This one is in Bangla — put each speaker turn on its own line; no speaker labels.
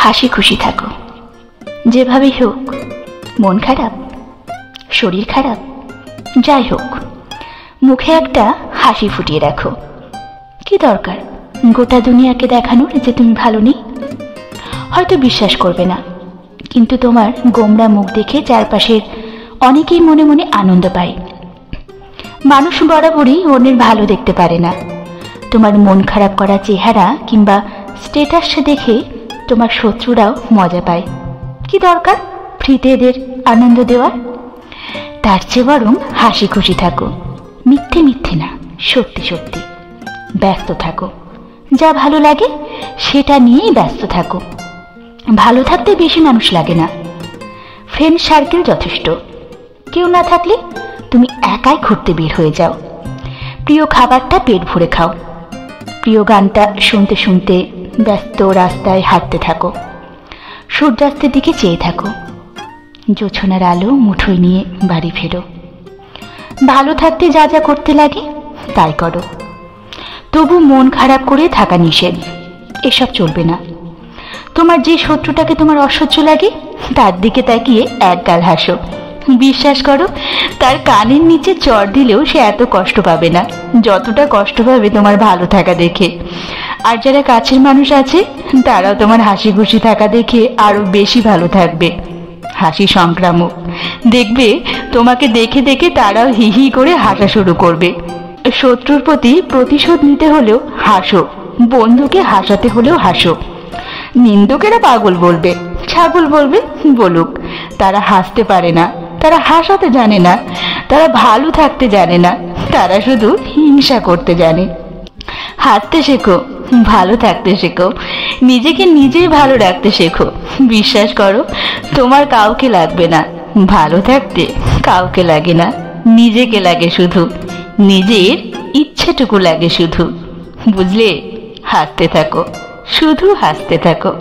হাসি খুশি থাকো। যেভাবেই হোক, মন খারাপ, শরীর খারাপ, যাই হোক, মুখে একটা হাসি ফুটিয়ে রাখো। কি দরকার গোটা দুনিয়াকে দেখানোর যে তুমি ভালো নেই? হয়তো বিশ্বাস করবে না, কিন্তু তোমার গোমড়া মুখ দেখে চারপাশের অনেকেই মনে মনে আনন্দ পায়। মানুষ বরাবরই অন্যের ভালো দেখতে পারে না। তোমার মন খারাপ করা চেহারা কিংবা স্ট্যাটাস দেখে তোমার শত্রুরাও মজা পায়। কি দরকার ফ্রিতে এদের আনন্দ দেওয়ার? তার চেয়ে বরং হাসি খুশি থাকো। মিথ্যে মিথ্যে না, সত্যি সত্যি ব্যস্ত থাকো। যা ভালো লাগে সেটা নিয়েই ব্যস্ত থাকো। ভালো থাকতে বেশি মানুষ লাগে না, ফ্রেন্ড সার্কেল যথেষ্ট। কেউ না থাকলে তুমি একাই ঘুরতে বের হয়ে যাও। প্রিয় খাবারটা পেট ভরে খাও। প্রিয় গানটা শুনতে শুনতে ব্যস্ত রাস্তায় হাঁটতে থাকো। সূর্যাস্তের দিকে চেয়ে থাকো। জোছনার আলো মুঠোয় নিয়ে বাড়ি ফেরো। ভালো থাকতে যা যা করতে লাগে তাই করো। তবু মন খারাপ করে থাকা নিষেধ, এসব চলবে না। তোমার যে শত্রুটাকে তোমার অসহ্য লাগে তার দিকে তাকিয়ে এক গাল হাসো। বিশ্বাস করো, তার কানের নিচে চড় দিলেও সে এত কষ্ট পাবে না যতটা কষ্ট পাবে তোমার ভালো থাকা দেখে। আর যারা কাছের মানুষ আছে তারাও তোমার হাসি খুশি থাকা দেখে আরো বেশি ভালো থাকবে। হাসি সংক্রামক, দেখবে তোমাকে দেখে দেখে তারাও হি হি করে হাসা শুরু করবে। শত্রুর প্রতি প্রতিশোধ নিতে হলেও হাসো, বন্ধুকে হাসাতে হলেও হাসো। নিন্দুকেরা পাগল বলবে, ছাগল বলবে, বলুক। তারা হাসতে পারে না, তারা হাসাতে জানে না, তারা ভালো থাকতে জানে না, তারা শুধু হিংসা করতে জানে। হাসতে শেখো, ভালো থাকতে শেখো, নিজেকে নিজেই ভালো রাখতে শেখো। বিশ্বাস করো, তোমার কাউকে লাগবে না, ভালো থাকতে কাউকে লাগে না, নিজেকে লাগে শুধু, নিজের ইচ্ছেটুকু লাগে শুধু। বুঝলে? হাসতে থাকো, শুধু হাসতে থাকো।